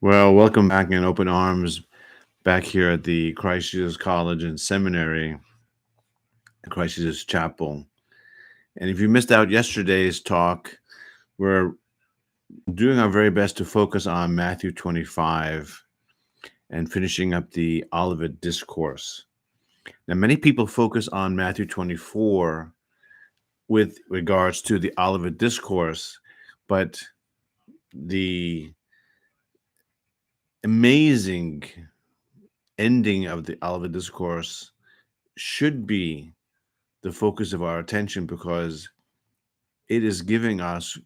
Well, welcome back in open arms back here at the Christ Jesus College and Seminary, Christ Jesus Chapel. And if you missed out yesterday's talk, we're doing our very best to focus on Matthew 25 and finishing up the Olivet Discourse. Now, many people focus on Matthew 24 with regards to the Olivet Discourse, but the amazing ending of the Olivet Discourse should be the focus of our attention because it is giving us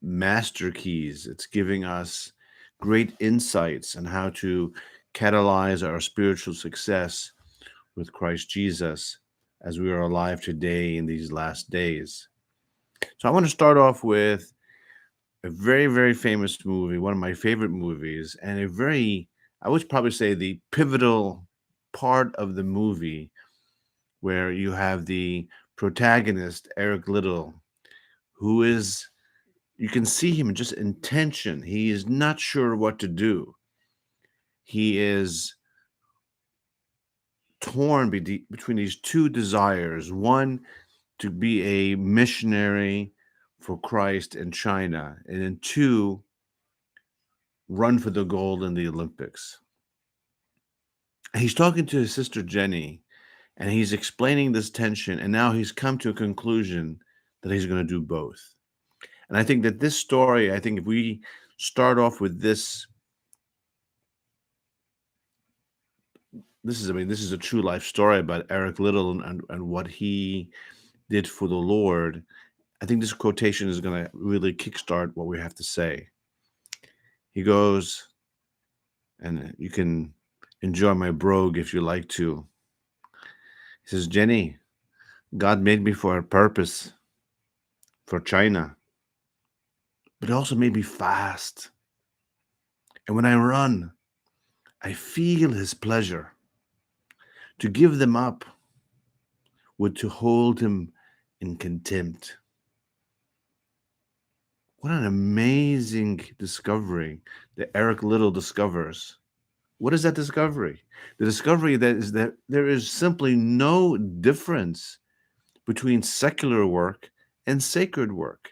master keys. It's giving us great insights on how to catalyze our spiritual success with Christ Jesus as we are alive today in these last days. So I want to start off with a very, very famous movie, one of my favorite movies, and I would probably say the pivotal part of the movie where you have the protagonist, Eric Liddell, who is, you can see him just in tension. He is not sure what to do. He is torn between these two desires: one, to be a missionary for Christ in China, and then two, run for the gold in the Olympics. And he's talking to his sister Jenny, and he's explaining this tension, and now he's come to a conclusion that he's going to do both. And I think that this story, I think if we start off with this is a true life story about Eric Liddell and what he did for the Lord. I think this quotation is going to really kickstart what we have to say. He goes, and you can enjoy my brogue if you like to. He says, Jenny, God made me for a purpose, for China, but he also made me fast. And when I run, I feel his pleasure. To give them up would to hold him in contempt. What an amazing discovery that Eric Liddell discovers. What is that discovery? The discovery that is that there is simply no difference between secular work and sacred work.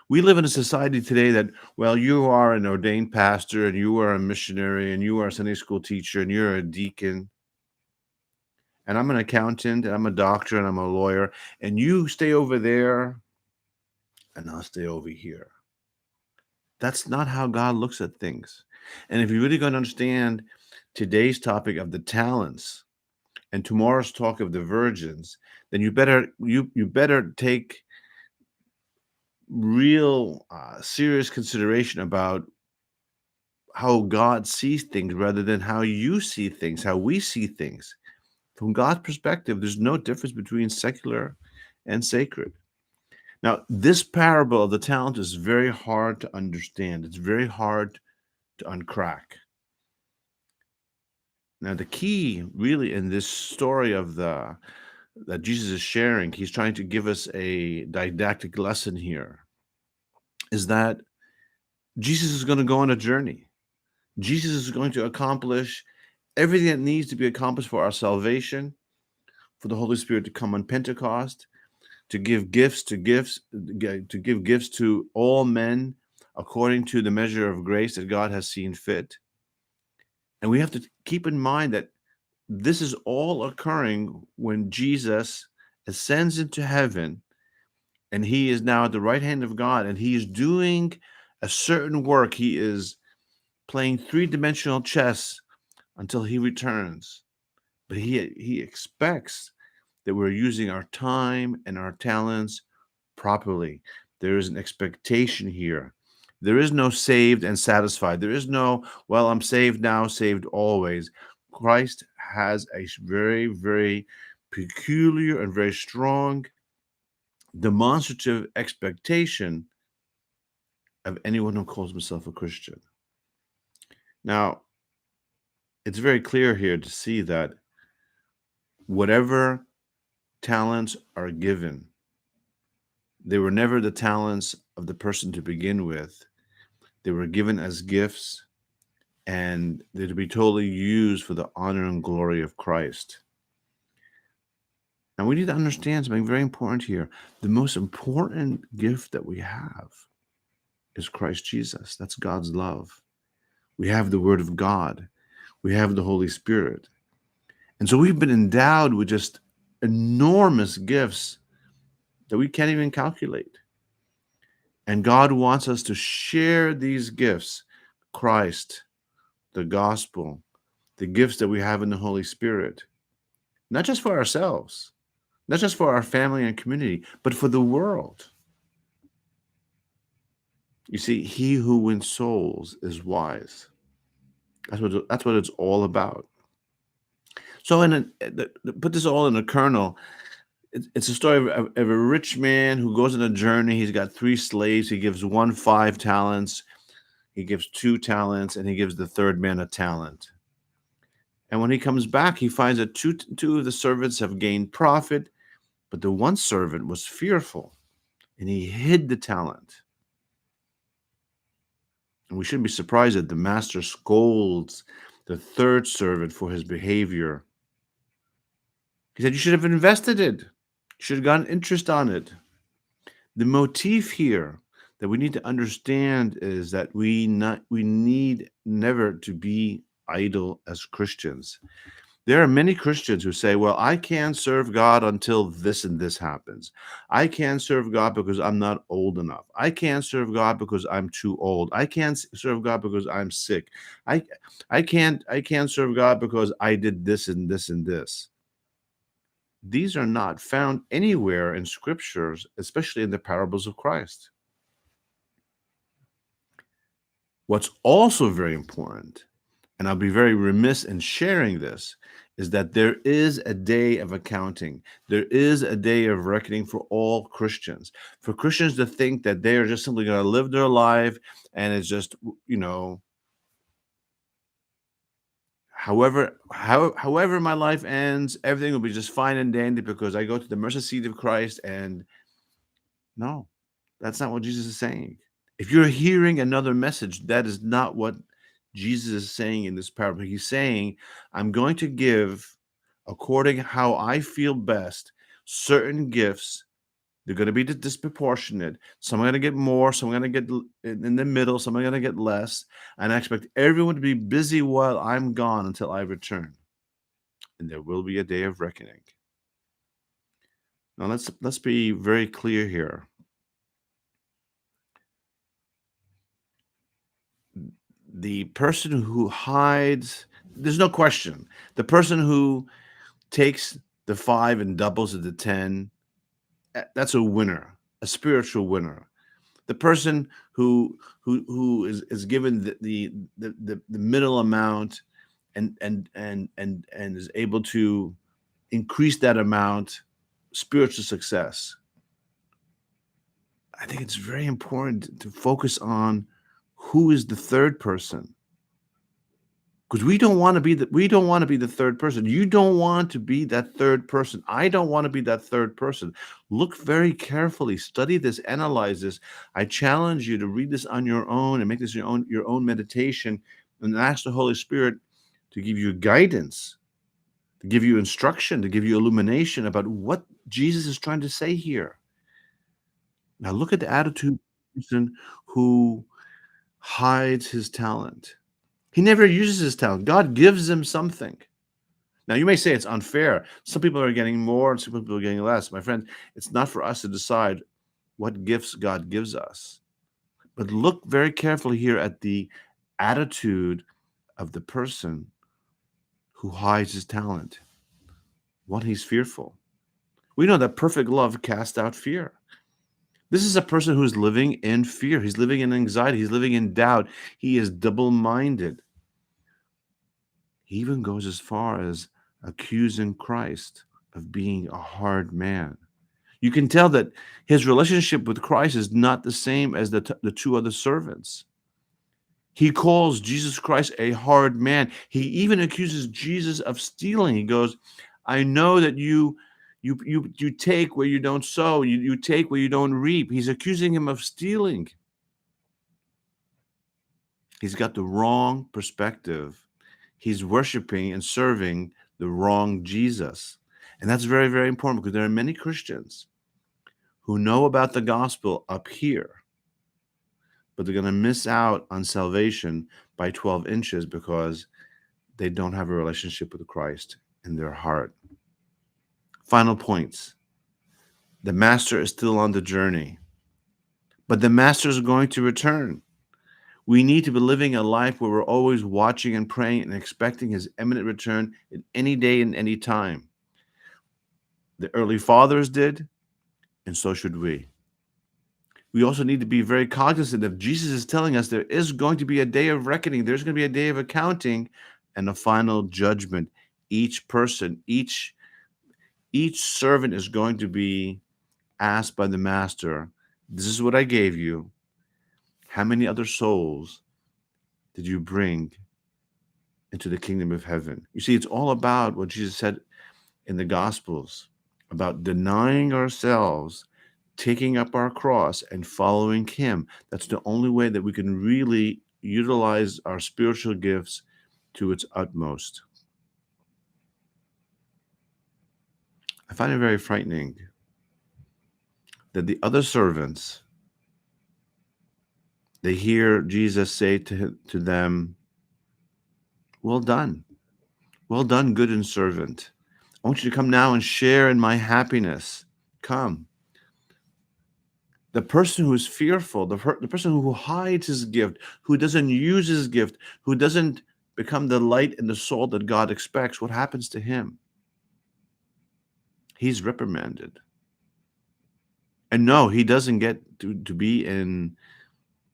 We live in a society today that, well, you are an ordained pastor and you are a missionary and you are a Sunday school teacher and you're a deacon and I'm an accountant and I'm a doctor and I'm a lawyer and you stay over there and I'll stay over here. That's not how God looks at things. And if you're really going to understand today's topic of the talents and tomorrow's talk of the virgins, then you better take real serious consideration about how God sees things rather than how you see things, how we see things. From God's perspective, there's no difference between secular and sacred. Now, this parable of the talent is very hard to understand. It's very hard to uncrack. Now, the key really in this story of that Jesus is sharing, he's trying to give us a didactic lesson here, is that Jesus is going to go on a journey. Jesus is going to accomplish everything that needs to be accomplished for our salvation, for the Holy Spirit to come on Pentecost, to give gifts to all men according to the measure of grace that God has seen fit. And we have to keep in mind that this is all occurring when Jesus ascends into heaven and he is now at the right hand of God and he is doing a certain work. He is playing three-dimensional chess until he returns. But he expects that we're using our time and our talents properly. There is an expectation here. There is no saved and satisfied. There is no, well, I'm saved now, saved always. Christ has a very, very peculiar and very strong demonstrative expectation of anyone who calls himself a Christian. Now, it's very clear here to see that whatever talents are given, They were never the talents of the person to begin with. They were given as gifts, and they're to be totally used for the honor and glory of Christ. And we need to understand something very important here. The most important gift that we have is Christ Jesus. That's God's love. We have the Word of God. We have the Holy Spirit. And so we've been endowed with just enormous gifts that we can't even calculate. And God wants us to share these gifts, Christ, the gospel, the gifts that we have in the Holy Spirit, not just for ourselves, not just for our family and community, but for the world. You see, he who wins souls is wise. That's what it's all about. So, put this all in a kernel. It's a story of a rich man who goes on a journey. He's got 3 slaves. He gives one 5 talents. He gives 2 talents, and he gives the third man a talent. And when he comes back, he finds that two of the servants have gained profit, but the one servant was fearful, and he hid the talent. And we shouldn't be surprised that the master scolds the third servant for his behavior. He said, "You should have invested it. You should have gotten interest on it." The motif here that we need to understand is that we need never to be idle as Christians. There are many Christians who say, well, I can't serve God until this and this happens. I can't serve God because I'm not old enough. I can't serve God because I'm too old. I can't serve God because I'm sick. I can't serve God because I did this and this and this. These are not found anywhere in scriptures, especially in the parables of Christ. What's also very important, and I'll be very remiss in sharing this, is that there is a day of accounting. There is a day of reckoning for all Christians. For Christians to think that they are just simply going to live their life and it's just, however my life ends, everything will be just fine and dandy because I go to the mercy seat of Christ. And no, that's not what Jesus is saying. If you're hearing another message, that is not what Jesus is saying in this parable. He's saying, I'm going to give, according how I feel best, certain gifts. They're going to be disproportionate. Some are going to get more, some are going to get in the middle, some are going to get less. And I expect everyone to be busy while I'm gone until I return. And there will be a day of reckoning. Now let's be very clear here. The person who hides, there's no question. The person who takes the 5 and doubles it to 10, that's a winner, a spiritual winner. The person who is given the middle amount and is able to increase that amount, spiritual success. I think it's very important to focus on who is the third person, because we don't want to be the third person. You don't want to be that third person. I don't want to be that third person. Look very carefully, study this, analyze this. I challenge you to read this on your own and make this your own meditation, and ask the Holy Spirit to give you guidance, to give you instruction, to give you illumination about what Jesus is trying to say here. Now look at the attitude of the person who hides his talent. He never uses his talent. God gives him something. Now, you may say it's unfair. Some people are getting more and some people are getting less. My friend, it's not for us to decide what gifts God gives us. But look very carefully here at the attitude of the person who hides his talent, what he's fearful. We know that perfect love casts out fear. This is a person who's living in fear. He's living in anxiety. He's living in doubt. He is double-minded. He even goes as far as accusing Christ of being a hard man. You can tell that his relationship with Christ is not the same as the 2 other servants. He calls Jesus Christ a hard man. He even accuses Jesus of stealing. He goes, I know that you You take where you don't sow. You take where you don't reap. He's accusing him of stealing. He's got the wrong perspective. He's worshiping and serving the wrong Jesus. And that's very, very important, because there are many Christians who know about the gospel up here, but they're going to miss out on salvation by 12 inches because they don't have a relationship with Christ in their heart. Final points. The master is still on the journey, but the master is going to return. We need to be living a life where we're always watching and praying and expecting his imminent return at any day and any time. The early fathers did, and so should we. We also need to be very cognizant of Jesus is telling us there is going to be a day of reckoning. There's going to be a day of accounting and a final judgment. Each person, each servant is going to be asked by the master, this is what I gave you. How many other souls did you bring into the kingdom of heaven? You see, it's all about what Jesus said in the Gospels about denying ourselves, taking up our cross, and following him. That's the only way that we can really utilize our spiritual gifts to its utmost. I find it very frightening that the other servants, they hear Jesus say to them, well done, good and servant. I want you to come now and share in my happiness. Come. The person who is fearful, the person who hides his gift, who doesn't use his gift, who doesn't become the light and the salt that God expects, what happens to him? He's reprimanded. And no, he doesn't get to be in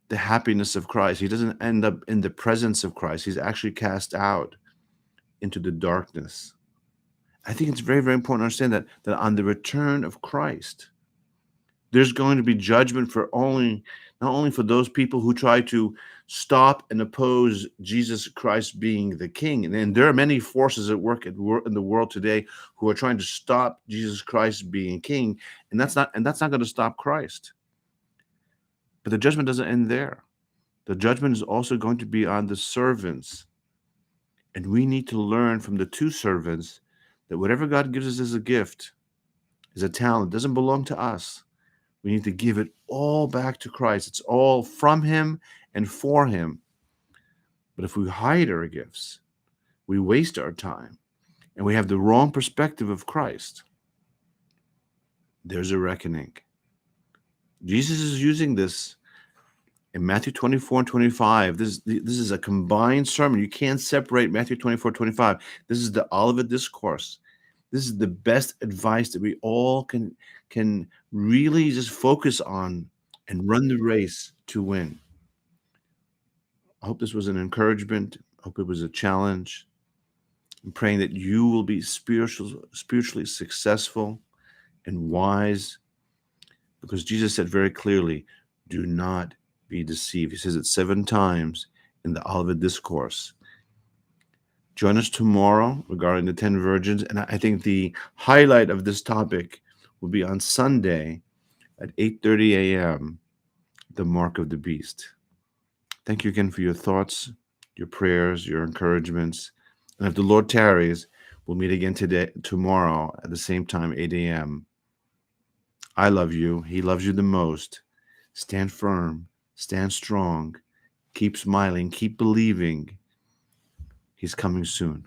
the happiness of Christ. He doesn't end up in the presence of Christ. He's actually cast out into the darkness. I think it's very, very important to understand that on the return of Christ, there's going to be judgment for not only for those people who try to stop and oppose Jesus Christ being the king. And there are many forces at work in the world today who are trying to stop Jesus Christ being king, and that's not going to stop Christ. But the judgment doesn't end there. The judgment is also going to be on the servants. And we need to learn from the two servants that whatever God gives us as a gift, as a talent, doesn't belong to us. We need to give it all back to Christ. It's all from him and for him. But if we hide our gifts, we waste our time, and we have the wrong perspective of Christ, there's a reckoning. Jesus is using this in Matthew 24 and 25. This is a combined sermon. You can't separate Matthew 24, 25. This is the Olivet Discourse. This is the best advice that we all can really just focus on and run the race to win. I hope this was an encouragement. I hope it was a challenge. I'm praying that you will be spiritually successful and wise, because Jesus said very clearly, do not be deceived. He says it 7 times in the Olivet Discourse. Join us tomorrow regarding the 10 virgins. And I think the highlight of this topic will be on Sunday at 8:30 a.m., the mark of the beast. Thank you again for your thoughts, your prayers, your encouragements. And if the Lord tarries, we'll meet again tomorrow at the same time, 8 a.m. I love you. He loves you the most. Stand firm. Stand strong. Keep smiling. Keep believing. He's coming soon.